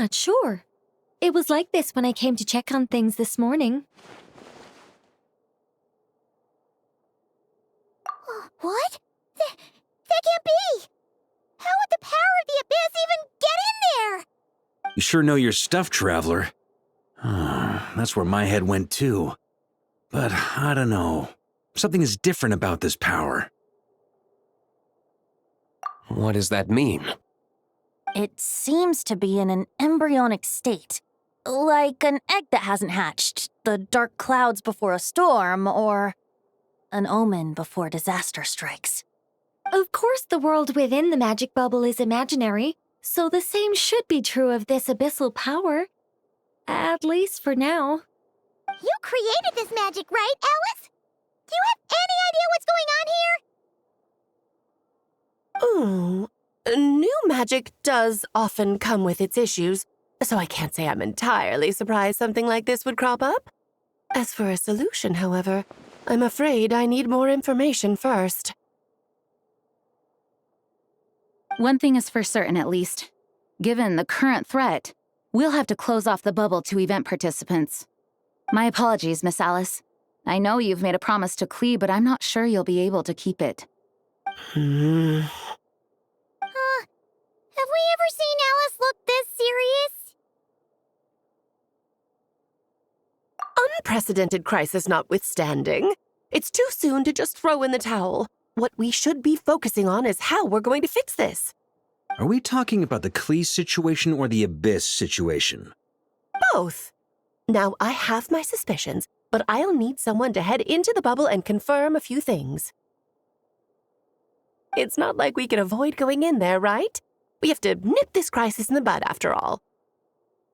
not sure. It was like this when I came to check on things this morning. What? That can't be! How would the power of the Abyss even get in there? You sure know your stuff, Traveler. That's where my head went too. But I don't know. Something is different about this power. What does that mean? It seems to be in an embryonic state. Like an egg that hasn't hatched, the dark clouds before a storm, or an omen before disaster strikes. Of course, the world within the magic bubble is imaginary, so the same should be true of this abyssal power. At least for now. You created this magic, right, Alice? Do you have any idea what's going on here? New magic does often come with its issues, so I can't say I'm entirely surprised something like this would crop up. As for a solution, however, I'm afraid I need more information first. One thing is for certain, at least. Given the current threat, we'll have to close off the bubble to event participants. My apologies, Miss Alice. I know you've made a promise to Klee, but I'm not sure you'll be able to keep it. Have we ever seen Alice look this serious? Unprecedented crisis notwithstanding, it's too soon to just throw in the towel. What we should be focusing on is how we're going to fix this. Are we talking about the Klee situation or the Abyss situation? Both. Now, I have my suspicions, but I'll need someone to head into the bubble and confirm a few things. It's not like we can avoid going in there, right? We have to nip this crisis in the bud, after all.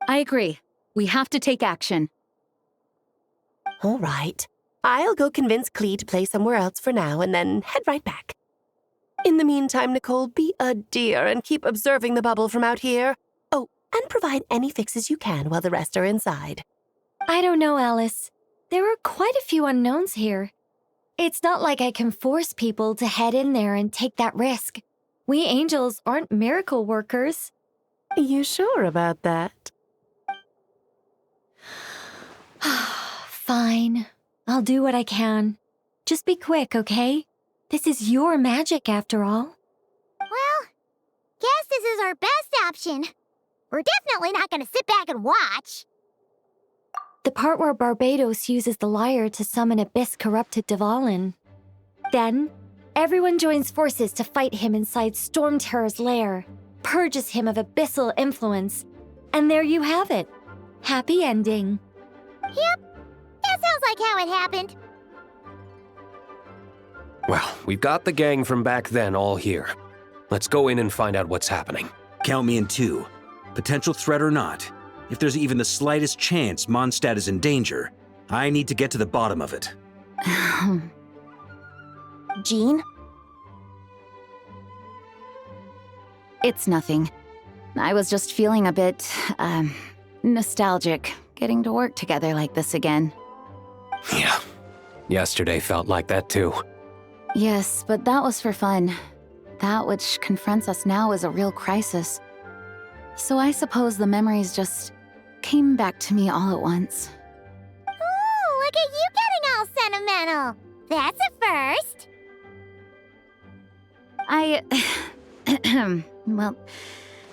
I agree. We have to take action. All right. I'll go convince Klee to play somewhere else for now and then head right back. In the meantime, Nicole, be a dear and keep observing the bubble from out here. Oh, and provide any fixes you can while the rest are inside. I don't know, Alice. There are quite a few unknowns here. It's not like I can force people to head in there and take that risk. We angels aren't miracle workers. You sure about that? Fine. I'll do what I can. Just be quick, okay? This is your magic, after all. Well, guess this is our best option. We're definitely not gonna sit back and watch. The part where Barbados uses the lyre to summon Abyss-corrupted Dvalin. Then, everyone joins forces to fight him inside Storm Terror's lair, purges him of abyssal influence, and there you have it. Happy ending. Yep, that sounds like how it happened. Well, we've got the gang from back then all here. Let's go in and find out what's happening. Count me in too. Potential threat or not, if there's even the slightest chance Mondstadt is in danger, I need to get to the bottom of it. Jean? It's nothing. I was just feeling a bit, nostalgic, getting to work together like this again. Yeah, yesterday felt like that too. Yes, but that was for fun. That which confronts us now is a real crisis. So I suppose the memories just came back to me all at once. Ooh, look at you getting all sentimental. That's a first. Well,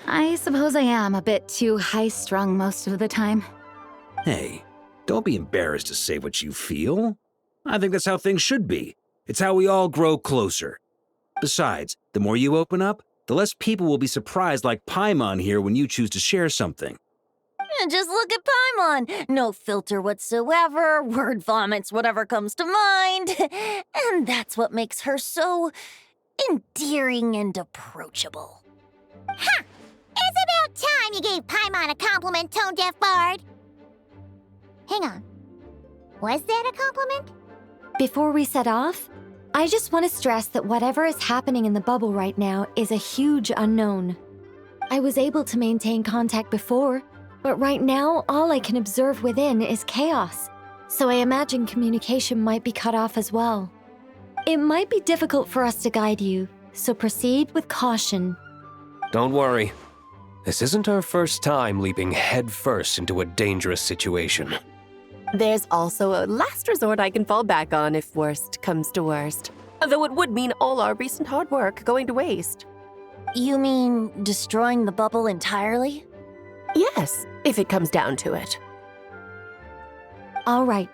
I suppose I am a bit too high-strung most of the time. Hey, don't be embarrassed to say what you feel. I think that's how things should be. It's how we all grow closer. Besides, the more you open up, the less people will be surprised like Paimon here when you choose to share something. Just look at Paimon. No filter whatsoever, word vomits whatever comes to mind. And that's what makes her so endearing and approachable. Ha! It's about time you gave Paimon a compliment, tone-deaf bard. Hang on. Was that a compliment? Before we set off, I just want to stress that whatever is happening in the bubble right now is a huge unknown. I was able to maintain contact before, but right now all I can observe within is chaos, so I imagine communication might be cut off as well. It might be difficult for us to guide you, so proceed with caution. Don't worry. This isn't our first time leaping headfirst into a dangerous situation. There's also a last resort I can fall back on if worst comes to worst. Though it would mean all our recent hard work going to waste. You mean destroying the bubble entirely? Yes, if it comes down to it. All right,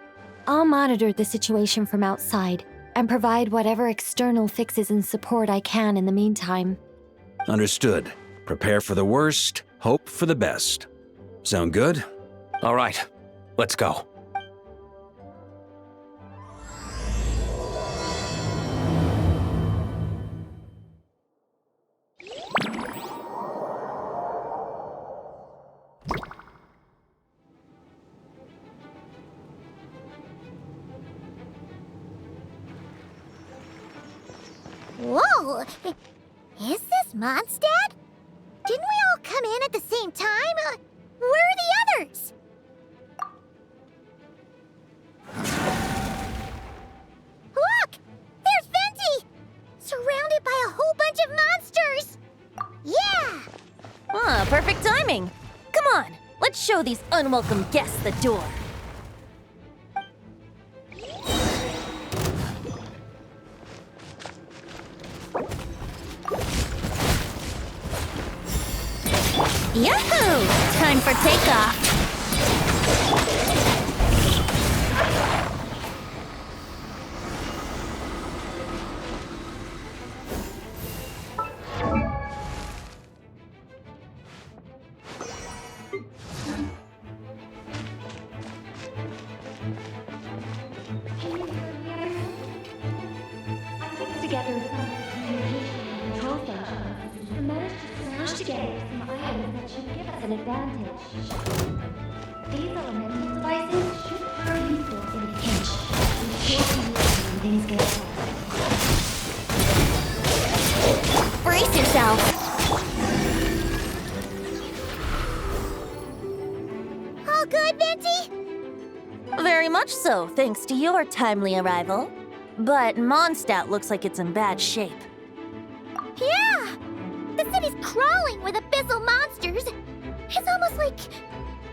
I'll monitor the situation from outside and provide whatever external fixes and support I can in the meantime. Understood. Prepare for the worst, hope for the best. Sound good? All right, let's go. Whoa! Is this Mondstadt? Didn't we all come in at the same time? Where are the others? Look! There's Venti! Surrounded by a whole bunch of monsters! Yeah! Ah, perfect timing. Come on, let's show these unwelcome guests the door. Yahoo! Time for takeoff. Together with communication control functions, we managed to smash together some items that should give us an advantage. These elemental devices should prove useful in a pinch. We sure can use them when things get hard. Brace yourself. All good, Venti? Very much so, thanks to your timely arrival. But Mondstadt looks like it's in bad shape. Yeah! The city's crawling with abyssal monsters. It's almost like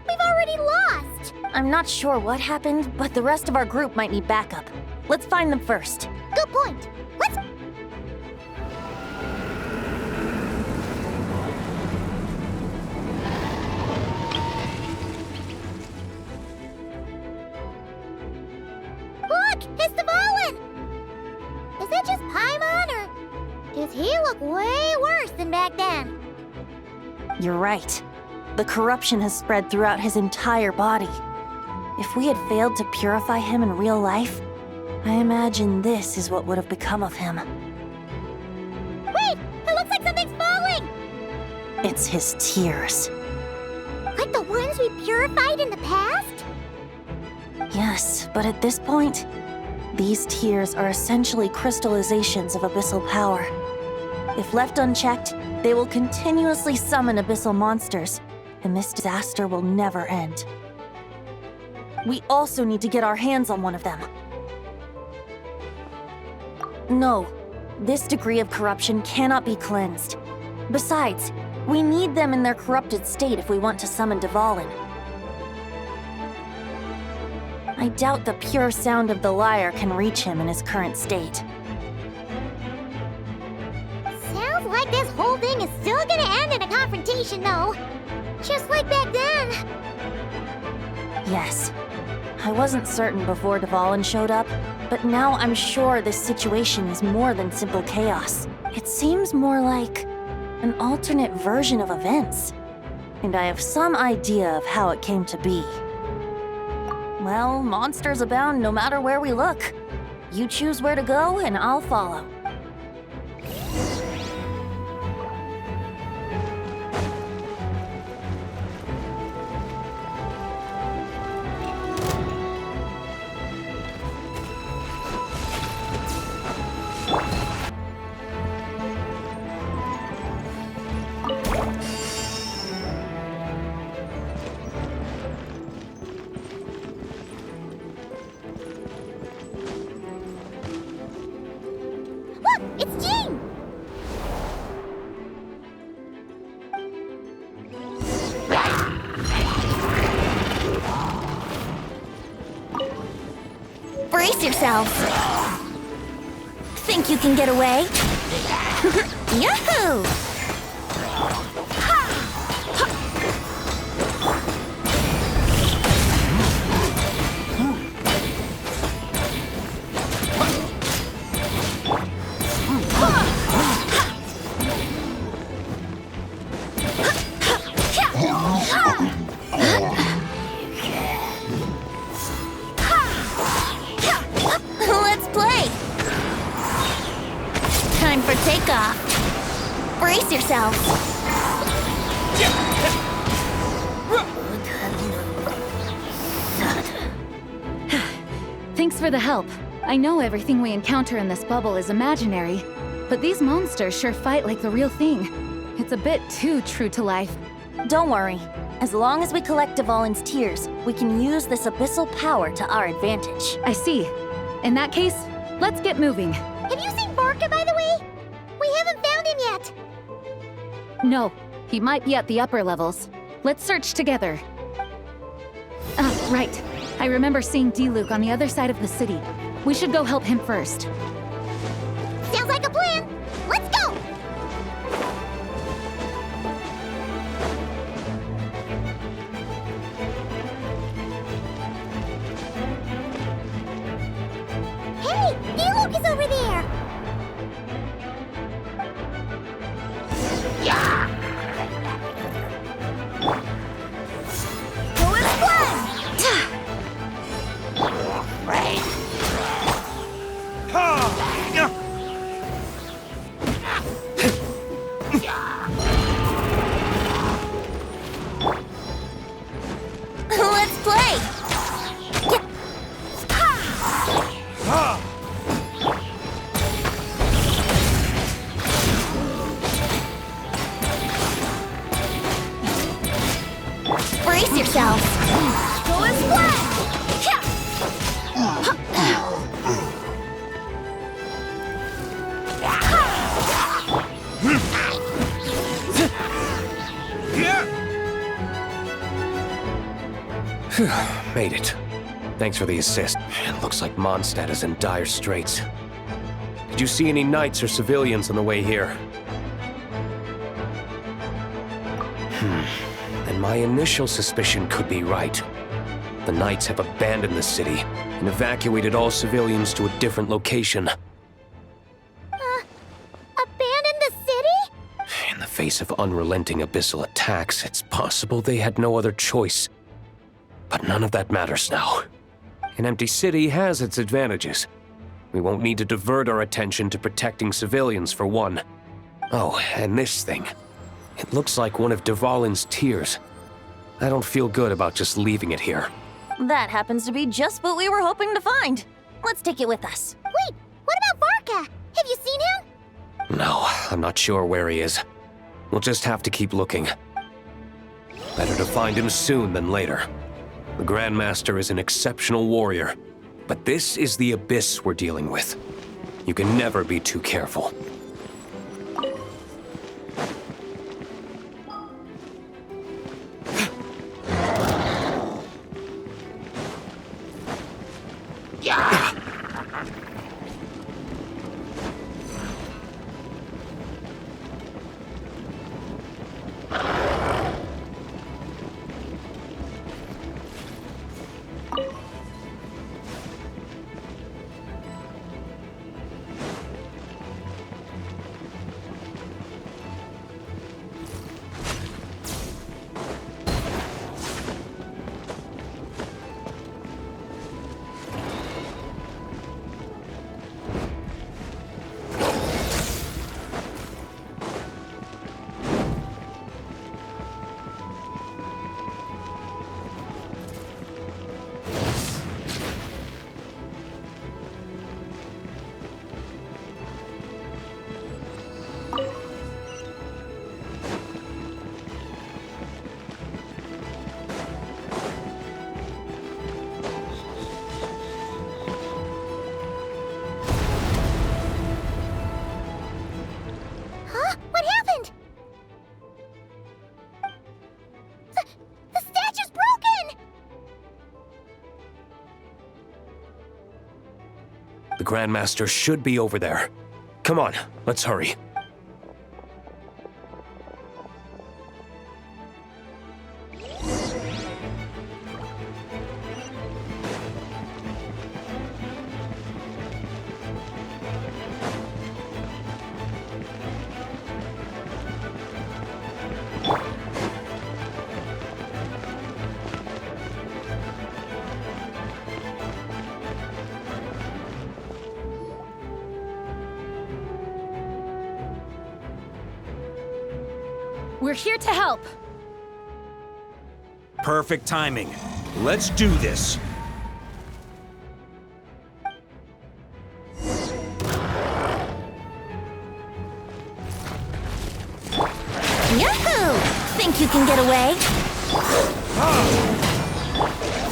we've already lost. I'm not sure what happened, but the rest of our group might need backup. Let's find them first. Good point. Let's... Look! It's Dvalin! Is that just Paimon, or does he look way worse than back then? You're right. The corruption has spread throughout his entire body. If we had failed to purify him in real life, I imagine this is what would have become of him. Wait! It looks like something's falling! It's his tears. Like the ones we purified in the past? Yes, but at this point, these tears are essentially crystallizations of abyssal power. If left unchecked, they will continuously summon abyssal monsters, and this disaster will never end. We also need to get our hands on one of them. No, this degree of corruption cannot be cleansed. Besides, we need them in their corrupted state if we want to summon Dvalin. I doubt the pure sound of the lyre can reach him in his current state. Sounds like this whole thing is still gonna end in a confrontation, though. Just like back then. Yes. I wasn't certain before Dvalin showed up, but now I'm sure this situation is more than simple chaos. It seems more like an alternate version of events. And I have some idea of how it came to be. Well, monsters abound no matter where we look. You choose where to go, and I'll follow. yourselves! Think you can get away? Yahoo! Let's play! Time for takeoff. Brace yourselves. Thanks for the help. I know everything we encounter in this bubble is imaginary, but these monsters sure fight like the real thing. It's a bit too true to life. Don't worry. As long as we collect Dvalin's tears, we can use this abyssal power to our advantage. I see. In that case, let's get moving. Have you seen Varka, by the way? We haven't found him yet. No, he might be at the upper levels. Let's search together. Ah, right. I remember seeing D-Luke on the other side of the city. We should go help him first. Sounds like a plan. Let's go! Hey! D-Luke is over there! Go and splash! Let's play! Brace yourselves! Go and splash! Made it. Thanks for the assist. It looks like Mondstadt is in dire straits. Did you see any knights or civilians on the way here? And my initial suspicion could be right. The knights have abandoned the city and evacuated all civilians to a different location. Abandon the city? In the face of unrelenting abyssal attacks, it's possible they had no other choice. But none of that matters now. An empty city has its advantages. We won't need to divert our attention to protecting civilians, for one. Oh, and this thing. It looks like one of Dvalin's tears. I don't feel good about just leaving it here. That happens to be just what we were hoping to find. Let's take it with us. Wait, what about Varka? Have you seen him? No, I'm not sure where he is. We'll just have to keep looking. Better to find him soon than later. The Grandmaster is an exceptional warrior, but this is the Abyss we're dealing with. You can never be too careful. The Grandmaster should be over there. Come on, let's hurry. We're here to help. Perfect timing. Let's do this. Yahoo! Think you can get away?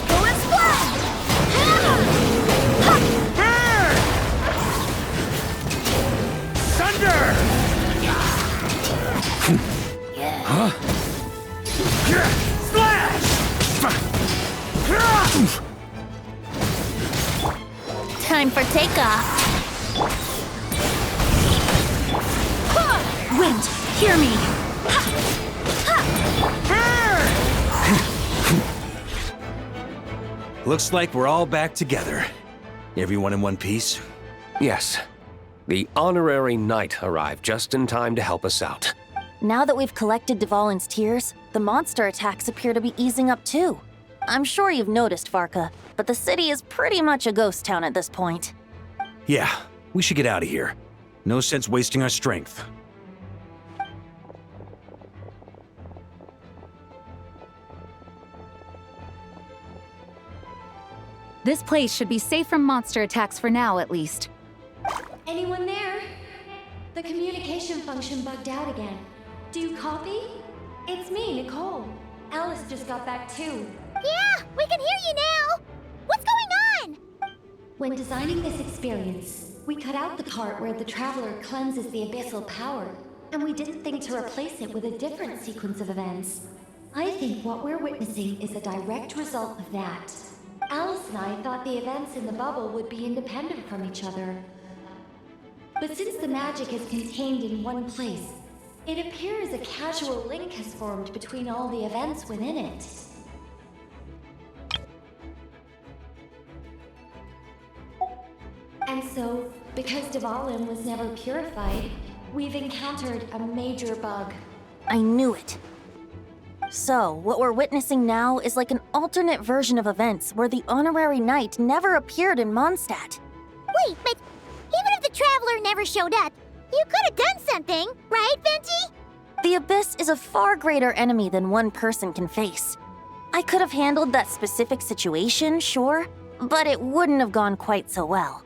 Go and Thunder! Huh? Time for takeoff. Wind, hear me. Looks like we're all back together. Everyone in one piece? Yes. The honorary knight arrived just in time to help us out. Now that we've collected Dvalin's tears, the monster attacks appear to be easing up too. I'm sure you've noticed, Varka, but the city is pretty much a ghost town at this point. Yeah, we should get out of here. No sense wasting our strength. This place should be safe from monster attacks for now, at least. Anyone there? The communication function bugged out again. Do you copy? It's me, Nicole. Alice just got back too. Yeah, we can hear you now! What's going on? When designing this experience, we cut out the part where the traveler cleanses the abyssal power, and we didn't think to replace it with a different sequence of events. I think what we're witnessing is a direct result of that. Alice and I thought the events in the bubble would be independent from each other. But since the magic is contained in one place, it appears a casual link has formed between all the events within it. And so, because Dvalin was never purified, we've encountered a major bug. I knew it. So, what we're witnessing now is like an alternate version of events where the honorary knight never appeared in Mondstadt. Wait, but even if the traveler never showed up, you could have done something, right, Venti? The Abyss is a far greater enemy than one person can face. I could have handled that specific situation, sure, but it wouldn't have gone quite so well.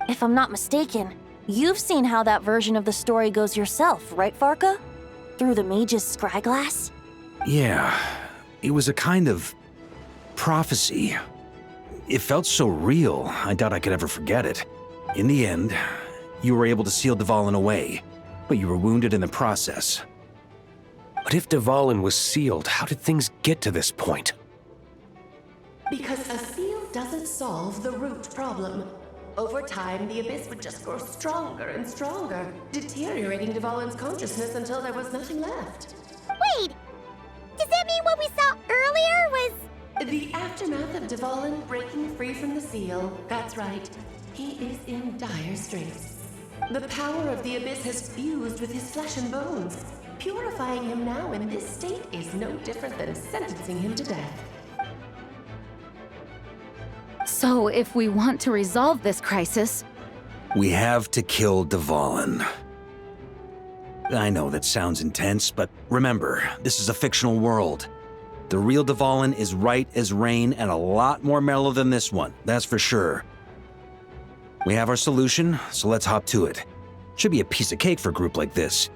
If I'm not mistaken, you've seen how that version of the story goes yourself, right, Varka? Through the mage's scryglass? Yeah, it was a kind of prophecy. It felt so real, I doubt I could ever forget it. In the end, you were able to seal Dvalin away, but you were wounded in the process. But if Dvalin was sealed, how did things get to this point? Because a seal doesn't solve the root problem. Over time, the Abyss would just grow stronger and stronger, deteriorating Dvalin's consciousness until there was nothing left. Wait! Does that mean what we saw earlier was... The aftermath of Dvalin breaking free from the seal. That's right. He is in dire straits. The power of the Abyss has fused with his flesh and bones. Purifying him now in this state is no different than sentencing him to death. So, if we want to resolve this crisis, We have to kill Dvalin. I know that sounds intense, but remember, this is a fictional world. The real Dvalin is right as rain and a lot more mellow than this one, that's for sure. We have our solution, so let's hop to it. Should be a piece of cake for a group like this.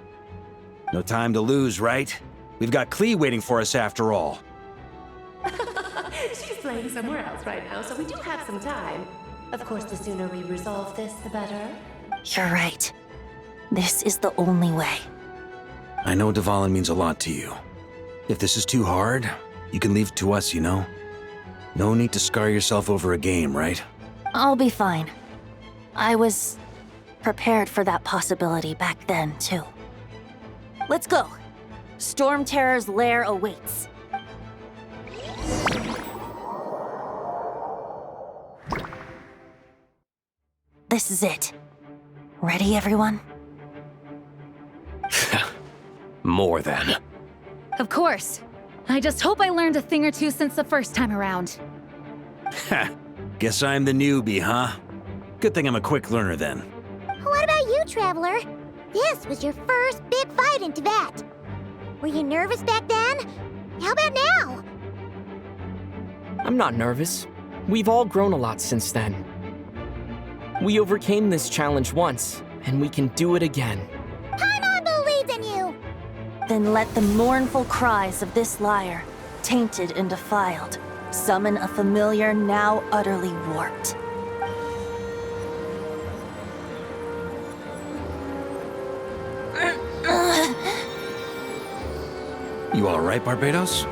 No time to lose, right? We've got Klee waiting for us after all. She's playing somewhere else right now, so we do have some time. Of course, the sooner we resolve this, the better. You're right. This is the only way. I know Dvalin means a lot to you. If this is too hard, you can leave it to us, you know? No need to scar yourself over a game, right? I'll be fine. I was prepared for that possibility back then, too. Let's go. Storm Terror's lair awaits. This is it. Ready, everyone? More than. Of course. I just hope I learned a thing or two since the first time around. Ha! Guess I'm the newbie, huh? Good thing I'm a quick learner then. What about you, Traveler? This was your first big fight in Tibet. Were you nervous back then? How about now? I'm not nervous. We've all grown a lot since then. We overcame this challenge once, and we can do it again. Paimon believes in you! Then let the mournful cries of this lyre, tainted and defiled, summon a familiar now utterly warped. You all right, Barbados?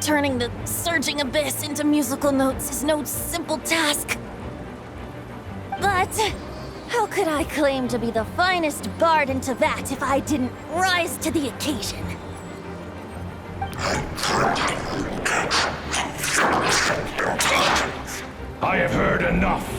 Turning the surging abyss into musical notes is no simple task. But how could I claim to be the finest bard in Tibet if I didn't rise to the occasion? I have heard enough.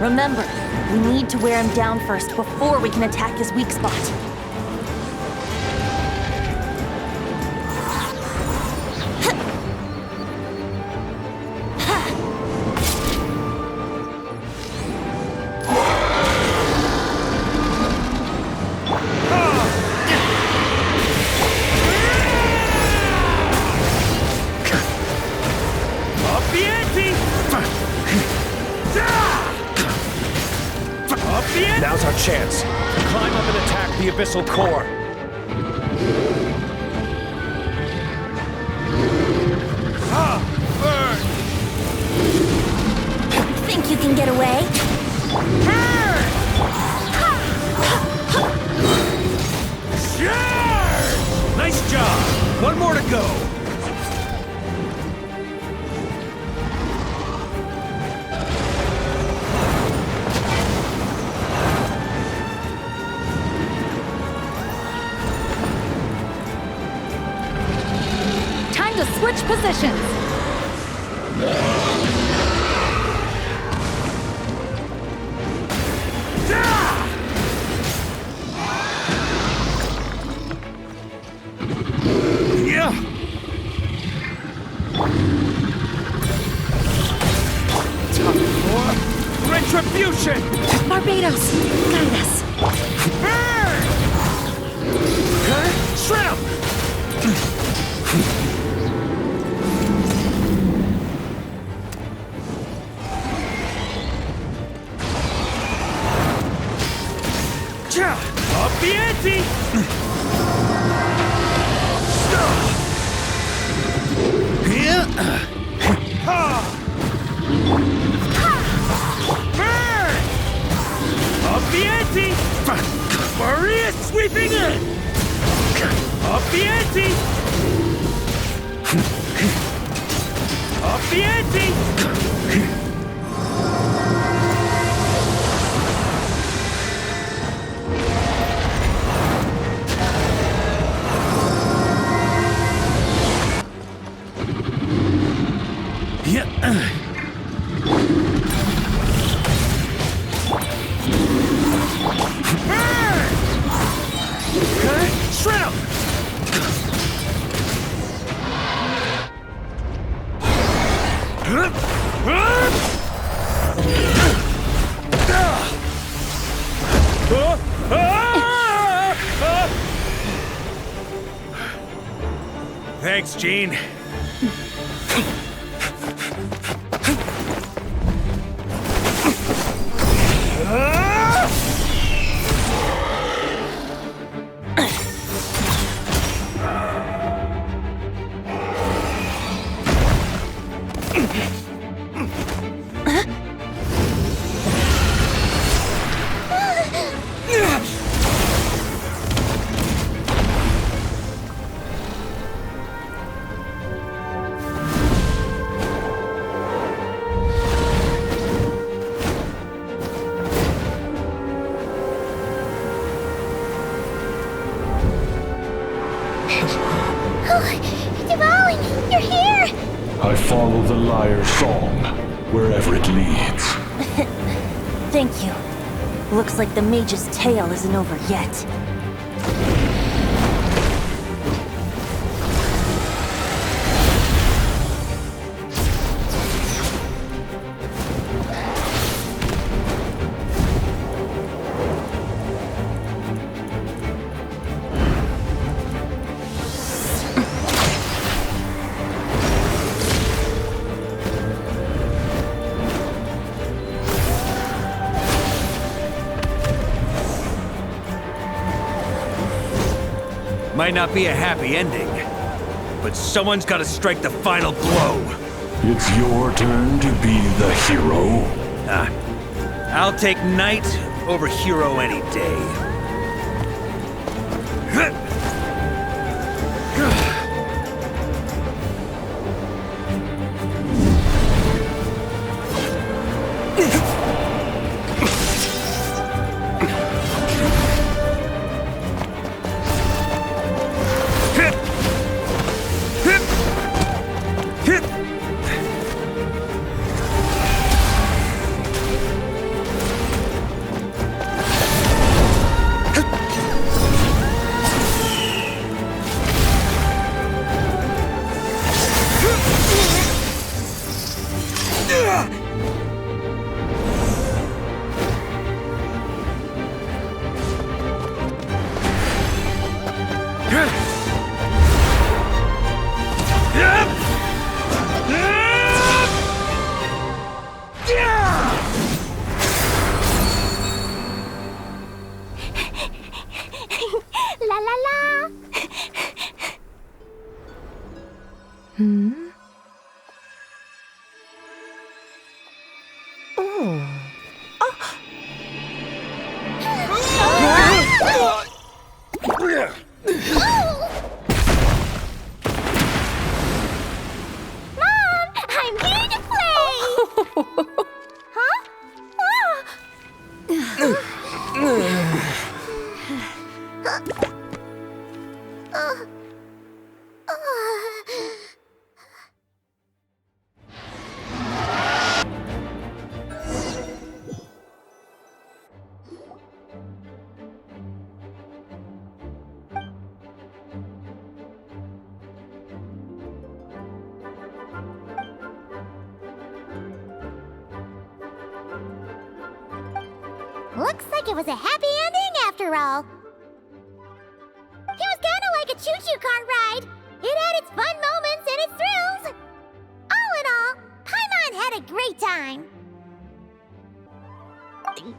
Remember, we need to wear him down first before we can attack his weak spot. Now's our chance. Climb up and attack the Abyssal core. Think you can get away? Nice job! One more to go! Switch positions. Retribution! Barbados, guide us. Shrimp! Up the ante! Burn! Up the ante! Maria sweeping in! Up the ante! Up the ante! Thanks, Gene. I follow the lyre's song, wherever it leads. Thank you. Looks like the mage's tale isn't over yet. Might not be a happy ending, but someone's gotta strike the final blow. It's your turn to be the hero. I'll take knight over hero any day. La la la! Mom, I'm here to play! Huh? Looks like it was a happy ending after all. It was kinda like a choo-choo car ride. It had its fun moments and its thrills. All in all, Paimon had a great time.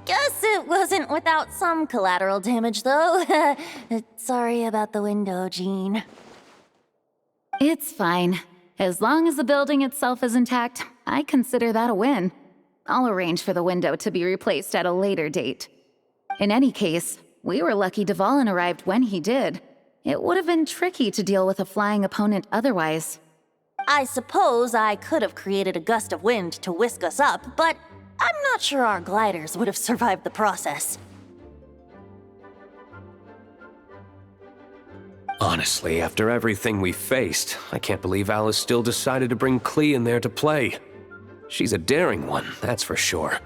Guess it wasn't without some collateral damage, though. Sorry about the window, Jean. It's fine. As long as the building itself is intact, I consider that a win. I'll arrange for the window to be replaced at a later date. In any case, we were lucky Dvalin arrived when he did. It would have been tricky to deal with a flying opponent otherwise. I suppose I could have created a gust of wind to whisk us up, but I'm not sure our gliders would have survived the process. Honestly, after everything we faced, I can't believe Alice still decided to bring Klee in there to play. She's a daring one, that's for sure.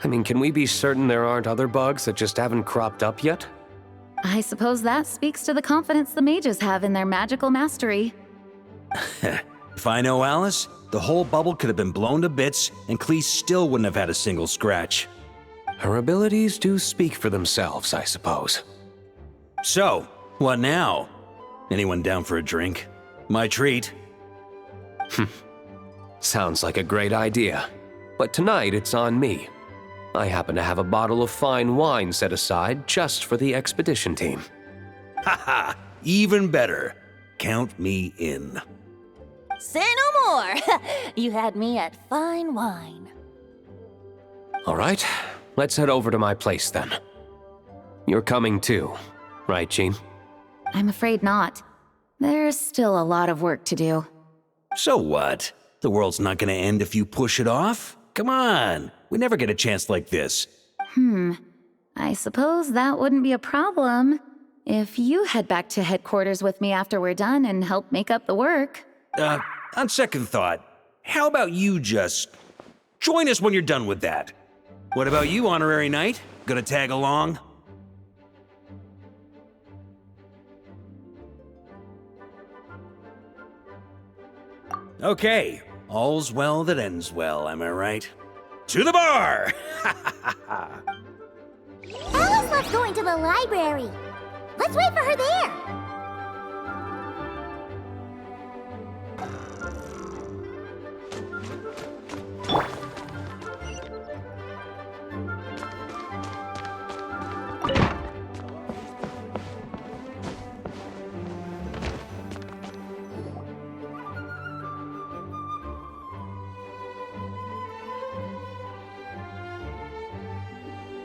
I mean, can we be certain there aren't other bugs that just haven't cropped up yet? I suppose that speaks to the confidence the mages have in their magical mastery. If I know Alice, the whole bubble could have been blown to bits, and Klee still wouldn't have had a single scratch. Her abilities do speak for themselves, I suppose. So, what now? Anyone down for a drink? My treat. Sounds like a great idea. But tonight it's on me. I happen to have a bottle of fine wine set aside just for the expedition team. Haha, even better. Count me in. Say no more! You had me at fine wine. All right, let's head over to my place then. You're coming too, right, Jean? I'm afraid not. There's still a lot of work to do. So what? The world's not gonna end if you push it off? Come on, we never get a chance like this. I suppose that wouldn't be a problem if you head back to headquarters with me after we're done and help make up the work. On second thought, how about you just join us when you're done with that? What about you, Honorary Knight? Gonna tag along? Okay, all's well that ends well, am I right? To the bar! Alice loves going to the library. Let's wait for her there.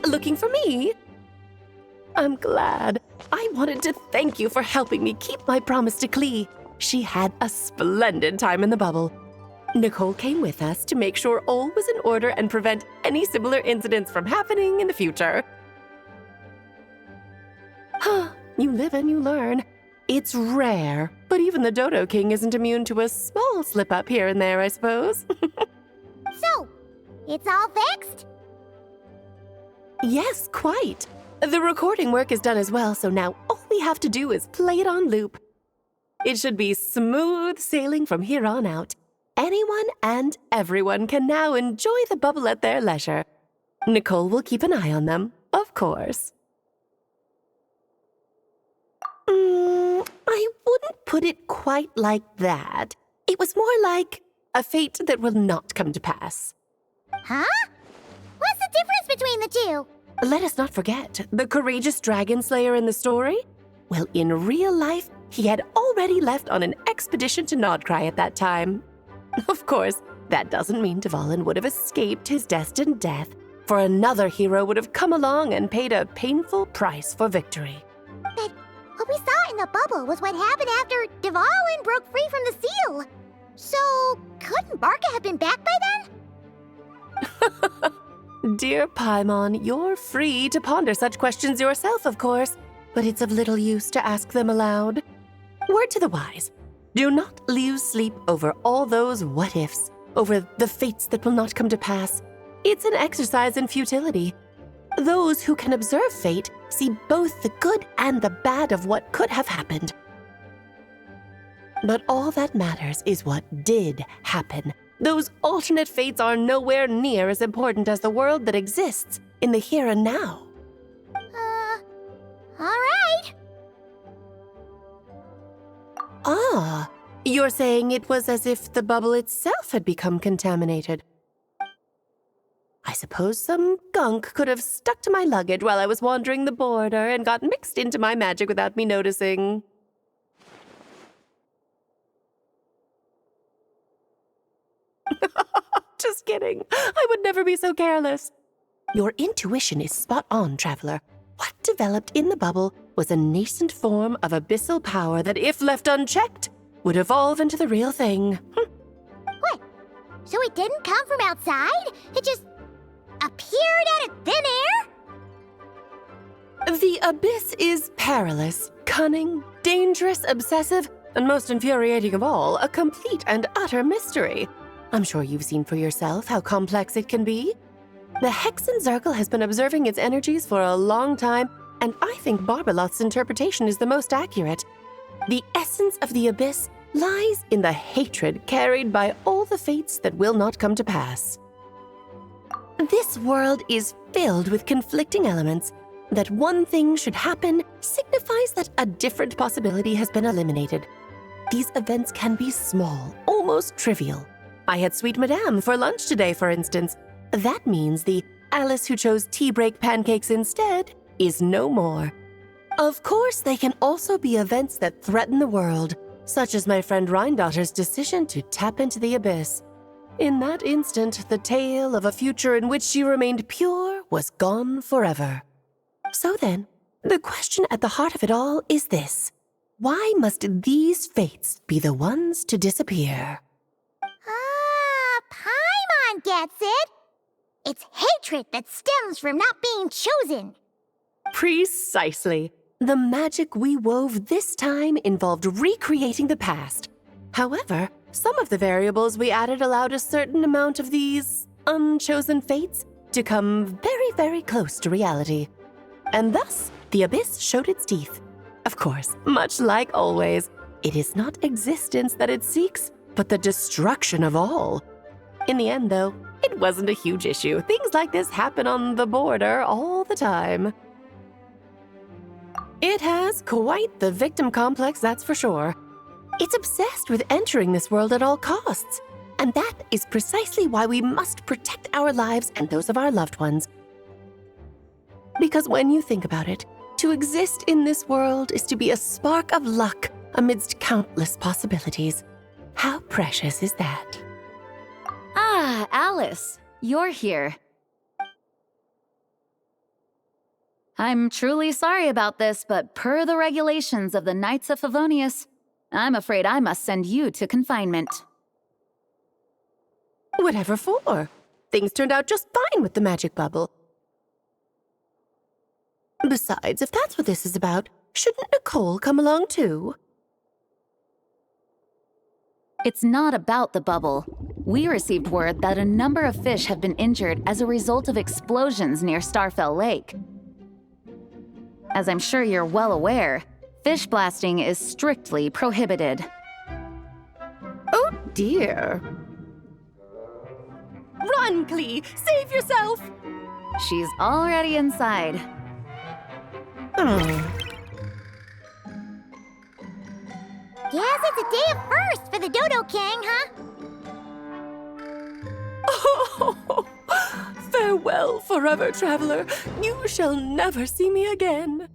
Looking for me? I'm glad. I wanted to thank you for helping me keep my promise to Klee. She had a splendid time in the bubble. Nicole came with us to make sure all was in order and prevent any similar incidents from happening in the future. You live and you learn. It's rare, but even the Dodo King isn't immune to a small slip-up here and there, I suppose. So, it's all fixed? Yes, quite. The recording work is done as well, so now all we have to do is play it on loop. It should be smooth sailing from here on out. Anyone and everyone can now enjoy the bubble at their leisure. Nicole will keep an eye on them, of course. I wouldn't put it quite like that. It was more like a fate that will not come to pass. Huh? What's the difference between the two? Let us not forget the courageous dragon slayer in the story. Well, in real life, he had already left on an expedition to nod-krai at that time. Of course, that doesn't mean Dvalin would have escaped his destined death, for another hero would have come along and paid a painful price for victory. But what we saw in the bubble was what happened after Dvalin broke free from the seal. So, couldn't Varka have been back by then? Dear Paimon, you're free to ponder such questions yourself, of course, but it's of little use to ask them aloud. Word to the wise, do not lose sleep over all those what-ifs, over the fates that will not come to pass. It's an exercise in futility. Those who can observe fate see both the good and the bad of what could have happened. But all that matters is what did happen. Those alternate fates are nowhere near as important as the world that exists in the here and now. All right. Ah, you're saying it was as if the bubble itself had become contaminated. I suppose some gunk could have stuck to my luggage while I was wandering the border and got mixed into my magic without me noticing. Just kidding. I would never be so careless. Your intuition is spot on, Traveler. What developed in the bubble was a nascent form of abyssal power that, if left unchecked, would evolve into the real thing. What? So it didn't come from outside? It just appeared out of thin air? The abyss is perilous, cunning, dangerous, obsessive, and most infuriating of all, a complete and utter mystery. I'm sure you've seen for yourself how complex it can be. The Hexen Circle has been observing its energies for a long time, and I think Barbalot's interpretation is the most accurate. The essence of the abyss lies in the hatred carried by all the fates that will not come to pass. This world is filled with conflicting elements. That one thing should happen signifies that a different possibility has been eliminated. These events can be small, almost trivial. I had Sweet Madame for lunch today, for instance. That means the Alice who chose tea break pancakes instead is no more. Of course, they can also be events that threaten the world, such as my friend Rhindotter's decision to tap into the abyss. In that instant, the tale of a future in which she remained pure was gone forever. So then, the question at the heart of it all is this: why must these fates be the ones to disappear? Paimon gets it. It's hatred that stems from not being chosen. Precisely. The magic we wove this time involved recreating the past. However, some of the variables we added allowed a certain amount of these unchosen fates to come very, very close to reality. And thus, the Abyss showed its teeth. Of course, much like always, it is not existence that it seeks, but the destruction of all. In the end, though, it wasn't a huge issue. Things like this happen on the border all the time. It has quite the victim complex, that's for sure. It's obsessed with entering this world at all costs. And that is precisely why we must protect our lives and those of our loved ones. Because when you think about it, to exist in this world is to be a spark of luck amidst countless possibilities. How precious is that? Ah, Alice, you're here. I'm truly sorry about this, but per the regulations of the Knights of Favonius, I'm afraid I must send you to confinement. Whatever for? Things turned out just fine with the magic bubble. Besides, if that's what this is about, shouldn't Nicole come along too? It's not about the bubble. We received word that a number of fish have been injured as a result of explosions near Starfell Lake. As I'm sure you're well aware, fish blasting is strictly prohibited. Oh dear. Run, Klee! Save yourself! She's already inside. Guess it's a day of first for the Dodo King, huh? Oh, farewell, forever traveler. You shall never see me again.